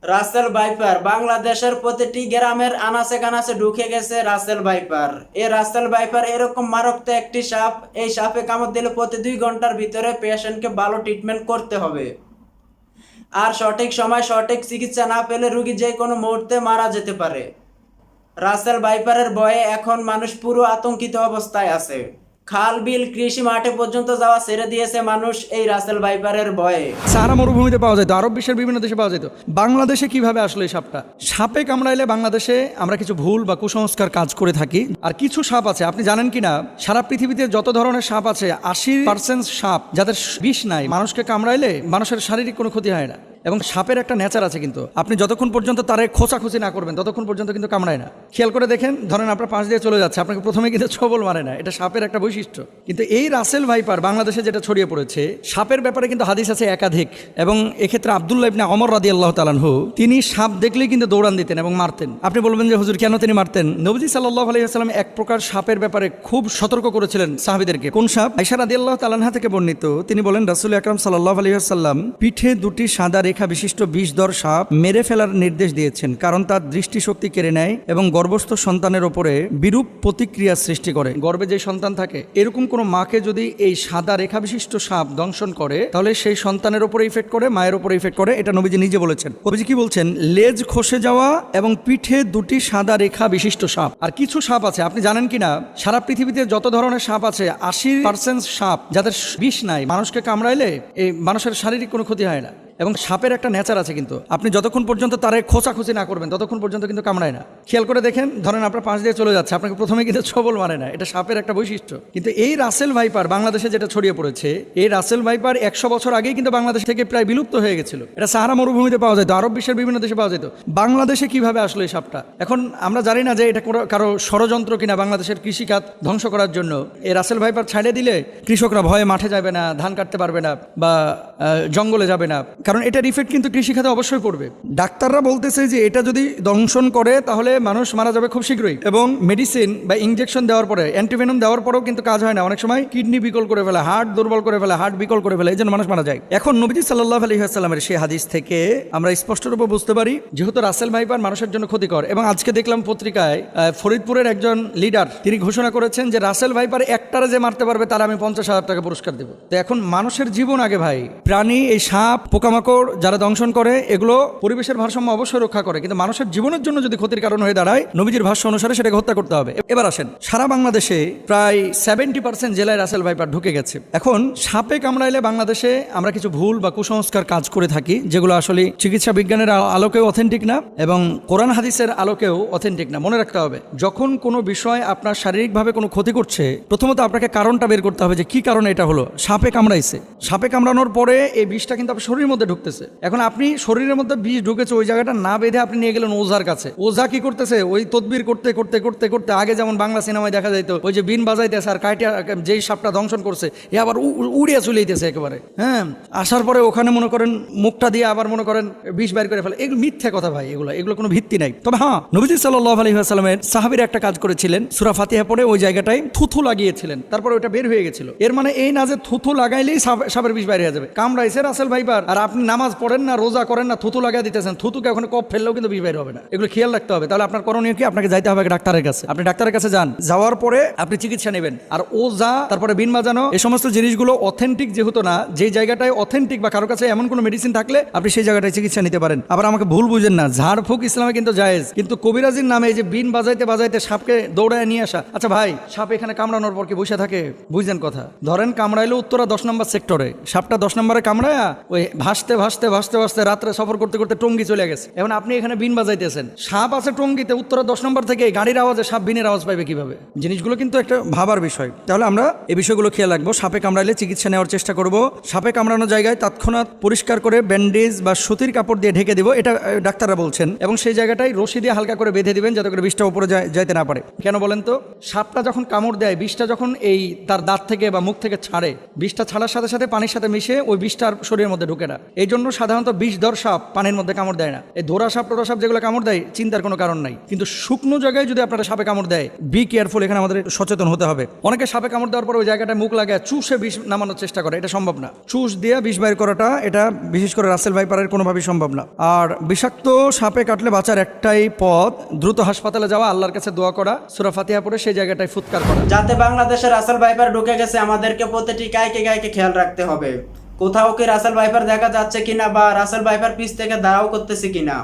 Russell viper বাংলাদেশের প্রতিটি গ্রামের আনাচে কানাচে ঢুকে গেছে রাসেল ভাইপার। এই রাসেল ভাইপার এরকম মারাত্মক একটি সাপ। এই সাপে কামড় দিলে প্রতি 2 ঘন্টার ভিতরে পেশেন্টকে ভালো ট্রিটমেন্ট করতে হবে। আর সঠিক সময় সঠিক চিকিৎসা না পেলে রোগী যে কোনো মুহূর্তে মারা যেতে পারে। রাসেল ভাইপারের ভয়ে এখন মানুষ পুরো আতঙ্কিত অবস্থায় আছে। খাল বিল কৃষি মাঠে পর্যন্ত যাওয়া ছেড়ে দিয়েছে মানুষ এই রাসেল ভাইপারের ভয়ে। সাহারা মরুভূমিতে পাওয়া যেত, আরব বিশ্বের বিভিন্ন দেশে পাওয়া যেত। বাংলাদেশে কিভাবে আসলো এই সাপটা? সাপে কামড়াইলে বাংলাদেশে আমরা কিছু ভুল বা কুসংস্কার কাজ করে থাকি। আর কিছু সাপ আছে, আপনি জানেন কিনা, সারা পৃথিবীতে যত ধরনের সাপ আছে 80% সাপ যাদের বিষ নাই, মানুষকে কামড়াইলে মানুষের শারীরিক কোনো ক্ষতি হয় না। এবং সাপের একটা নেচার আছে, কিন্তু আপনি যতক্ষণ পর্যন্ত তারে খোঁচাখুচি না করবেন ততক্ষণ পর্যন্ত কিন্তু কামড়ায় না। খেয়াল করে দেখেন, ধরেন আপনার পাশ দিয়ে চলে যাচ্ছে, আপনাকে প্রথমে কিন্তু ছোবল মারে না, এটা সাপের একটা বৈশিষ্ট্য। কিন্তু এই রাসেল ভাইপার বাংলাদেশে যেটা ছড়িয়ে পড়েছে, সাপের ব্যাপারে কিন্তু হাদিস আছে একাধিক। এবং এক্ষেত্রে আব্দুল্লাহ ইবনে ওমর রাদিয়াল্লাহু তাআলা আনহু, তিনি সাপ দেখলেই কিন্তু দৌড়ান দিতেন এবং মারতেন। আপনি বলবেন যে হুজুর কেন তিনি মারতেন? নবীজি সাল্লাল্লাহু আলাইহি ওয়াসাল্লাম এক প্রকার সাপের ব্যাপারে খুব সতর্ক করেছিলেন সাহাবীদেরকে। কোন সাপ? আয়েশা রাদিয়াল্লাহু তাআলা আনহা থেকে বর্ণিত, তিনি বলেন রাসূল আকরাম সাল্লাল্লাহু আলাইহি ওয়াসাল্লাম পিঠে 2টি সাদা রেখা বিশিষ্ট বিষধর সাপ মেরে ফেলার নির্দেশ দিয়েছেন, কারণ তার দৃষ্টিশক্তি কেড়ে নেয় এবং গর্ভস্থ সন্তানের ওপরে বিরূপ প্রতিক্রিয়া সৃষ্টি করে। গর্ভে যে সন্তান থাকে, এরকম কোনো মাকে যদি এই সাদা রেখা বিশিষ্ট সাপ দংশন করে, তাহলে সেই সন্তানের উপরে ইফেক্ট করে, মায়ের উপরে ইফেক্ট করে। এটা নবীজি নিজে বলেছেন। নবীজি কি বলছেন? লেজ খসে যাওয়া এবং পিঠে 2টি সাদা রেখা বিশিষ্ট সাপ। আর কিছু সাপ আছে, আপনি জানেন কিনা, সারা পৃথিবীতে যত ধরনের সাপ আছে 80% সাপ যাদের বিষ নাই, মানুষকে কামড়াইলে এই মানুষের শারীরিক কোনো ক্ষতি হয় না। এবং সাপের একটা নেচার আছে, কিন্তু আপনি যতক্ষণ পর্যন্ত তারে খোঁচাখুচি না করবেন ততক্ষণ পর্যন্ত কিন্তু কামড়ায় না। খেয়াল করে দেখেন, ধরেন আপনার পাশ দিয়ে চলে যাচ্ছে, আপনাকে প্রথমে কিন্তু ছোবল মারে না, এটা সাপের একটা বৈশিষ্ট্য। কিন্তু এই রাসেল ভাইপার বাংলাদেশে যেটা ছড়িয়ে পড়েছে, এই রাসেল ভাইপার 100 বছর আগেই কিন্তু বাংলাদেশ থেকে প্রায় বিলুপ্ত হয়ে গেছিল। এটা সাহারা মরুভূমিতে পাওয়া যেত, আরব বিশ্বের বিভিন্ন দেশে পাওয়া যেত। বাংলাদেশে কিভাবে আসলো এই সাপটা? এখন আমরা জানি না যে এটা কারো ষড়যন্ত্র কিনা বাংলাদেশের কৃষিখাত ধ্বংস করার জন্য। এই রাসেল ভাইপার ছাড়িয়ে দিলে কৃষকরা ভয়ে মাঠে যাবে না, ধান কাটতে পারবে না, বা জঙ্গলে যাবে না, কারণ এটার ইফেক্ট কিন্তু কৃষিখাতে অবশ্যই পড়বে। ডাক্তাররা বলতেছে যে এটা যদি দংশন করে তাহলে মানুষ মারা যাবে খুব শীঘ্রই। এবং মেডিসিন বা ইনজেকশন দেওয়ার পরে, অ্যান্টিভেনম দেওয়ার পরেও কিন্তু কাজ হয় না। অনেক সময় কিডনি বিকল করে ফেলে, হার্ট দুর্বল করে ফেলে, হার্ট বিকল করে ফেলে, এই জন্য মানুষ মারা যায়। এখন নবীজি সাল্লাল্লাহু আলাইহি ওয়াসাল্লামের সেই হাদিস থেকে আমরা স্পষ্টরূপে বুঝতে পারি, যেহেতু রাসেল ভাইপার মানুষের জন্য ক্ষতিকর। এবং আজকে দেখলাম পত্রিকায় ফরিদপুরের একজন লিডার তিনি ঘোষণা করেছেন যে রাসেল ভাইপার একটারে যে মারতে পারবে তার আমি 50,000 টাকা পুরস্কার দেব। তো এখন মানুষের জীবন আগে ভাই। প্রাণী, এই সাপ, পোকামাকড় যারা দংশন করে, এগুলো পরিবেশের ভারসাম্য অবশ্যই রক্ষা করে, কিন্তু মানুষের জীবনের জন্য যদি ক্ষতির কারণ হয়ে দাঁড়ায়, নবীজির ভাষ্য অনুসারে সেটাকে হত্যা করতে হবে। এবার আসেন, সারা বাংলাদেশে প্রায় 70% জেলায় রাসেল ভাইপার ঢুকে গেছে। এখন সাপে কামড়াইলে বাংলাদেশে আমরা কিছু ভুল বা কুসংস্কার কাজ করে থাকি, যেগুলো আসলে চিকিৎসা বিজ্ঞানের আলোকেও অথেন্টিক না এবং কোরআন হাদিসের আলোকেও অথেন্টিক না। মনে রাখতে হবে, যখন কোনো বিষয় আপনার শারীরিকভাবে কোনো ক্ষতি করছে, প্রথমত আপনাকে কারণটা বের করতে হবে যে কি কারণে এটা হলো। সাপে কামড়াইছে, সাপে কামড়ানোর পরে এই বিষটা কিন্তু আপনার শরীরের মধ্যে ঢুকতেছে। এখন আপনি শরীরের মধ্যে বিষ ঢুকেছে, ওই জায়গাটা না বেঁধে আপনি নিয়ে গেলেন ওঝার কাছে। ওঝা কি করতেছে? ওই তদবির করতে করতে করতে করতে, আগে যেমন বাংলা সিনেমায় দেখা যাইতো, ওই যে বিন বাজাইতেছে আর কাইটা যেই সাপটা দংশন করছে এ আবার উড়িয়া চলে যেতেছে একেবারে। হ্যাঁ, আসার পরে ওখানে মনে করেন মুখটা দিয়ে আবার মনে করেন বিষ বাইর করে ফেলে। এগুলো মিথ্যা কথা ভাই, এগুলো কোনো ভিত্তি নাই। তবে হ্যাঁ, নবীজি সাল্লাল্লাহু আলাইহি ওয়াসাল্লামের সাহাবীরা একটা কাজ করেছিলেন, সূরা ফাতিহা পড়ে ওই জায়গাটায় থুথু লাগিয়েছিলেন, তারপর ওটা বের হয়ে গেছিল। এর মানে এই না যে থুথু লাগাইলেই সাপের বিষ বাইরে হয়ে যাবে। কামড়াইছে রাসেল ভাইপার আর আপনি নামাজ পড়েন না, রোজা করেন না, থুতু লাগাই দিতেছেন, থুতুকে ওখানে কপ ফেললেও কিন্তু বিষ বাইর হবে না। এগুলো খেয়াল রাখতে হবে। তাহলে আপনার করণীয় কি? আপনাকে যাইতে হবে ডাক্তারের কাছে। আপনি ডাক্তারের কাছে যান, যাওয়ার পরে আপনি চিকিৎসা নেবেন। আর ওঝা, তারপরে বিন বাজানো, এই সমস্ত জিনিসগুলো অথেন্টিক যেহেতু না, যে জায়গাটায় অথেন্টিক বা কারো কাছে এমন কোনো মেডিসিন থাকলে আপনি সেই জায়গাটায় চিকিৎসা নিতে পারেন। আবার আমাকে ভুল বুঝেন না, ঝাড়ফুঁক ইসলামে কিন্তু জায়েজ, কিন্তু কবিরাজির নামে এই যে বিন বাজাইতে বাজাইতে সাপকে দৌড়ায় নিয়ে আসা। আচ্ছা ভাই, সাপ এখানে কামড়ানোর পর কি বসে থাকে? বুঝলেন কথা? ধরেন কামড়াইলো উত্তরা 10 নম্বর সেক্টরে, সাপটা 10 নম্বরে কামড়ায়া ওই ভাসতে ভাসতে ভাসতে ভাসতে রাত্রে সফর করতে করতে টঙ্গি চলে গেছে। এখন আপনি এখানে বিন বাজাইতেছেন, সাপ আছে টঙ্গিতে, উত্তরা 10 নম্বর থেকে গাড়ির আওয়াজে সাপ বিনের আওয়াজ পাইবে কিভাবে? জিনিসগুলো কিন্তু একটা ভাবার বিষয়। তাহলে আমরা এই বিষয়গুলো খেয়াল রাখবো। সাপে কামড়াইলে চিকিৎসা নেওয়ার চেষ্টা করব। সাপে কামড়ানো জায়গায় তৎক্ষণাৎ পরিষ্কার করে ব্যান্ডেজ বা সুতির কাপড় দিয়ে ঢেকে দিব, এটা ডাক্তাররা বলছেন। এবং সেই জায়গাটায় রশি দিয়ে হালকা করে বেঁধে দিবেন, যাতে করে বিষটা উপরে যাইতে না পারে। কেন বলেন তো? সাপটা যখন কামড় দেয়, বিষটা যখন এই তার দাঁত থেকে বা মুখ থেকে ছাড়ে, বিষটা ছাড়ার সাথে সাথে পানির সাথে মিশে ওই বিষটা আর শরীরের মধ্যে ঢুকে না। এই জন্য সাধারণত বিষধর সাপ পানির মধ্যে কামড় দেয় না। এই ধরা সাপ টোরা সাপ যেগুলো কামড় দেয় চিন্তার কোনো কারণ নাই, কিন্তু শুকনো জায়গায় যদি আপনারা সাপে কামড় দেয়, বি কেয়ারফুল, এখানে আমাদের একটু সচেতন হতে হবে। অনেকে সাপে কামড় দেওয়ার পর ওই জায়গাটায় মুখ লাগায় চুষে বিষ নামানোর চেষ্টা করে, এটা সম্ভব না। চুষ দিয়ে বিষ বাইর করাটা এটা বিশেষ করে রাসেল ভাইপারের কোনোভাবেই সম্ভব না। আর বিষাক্ত সাপে কাটলে বাঁচার একটাই পথ, দ্রুত হাসপাতালে যাওয়া, আল্লাহর কাছে দোয়া করা, সূরা ফাতিহা পড়ে সেই জায়গাটায় ফুৎকার করা। যাতে বাংলাদেশে রাসেল ভাইপার ঢুকে গেছে, আমাদেরকে প্রতিটি গায়কে গায়কে খেয়াল রাখতে হবে। কোথাও কি রাসেল ভাইপার দেখা যাচ্ছে কিনা, বা রাসেল ভাইপার পিছ থেকে দাঁড়াও করতেছে কিনা।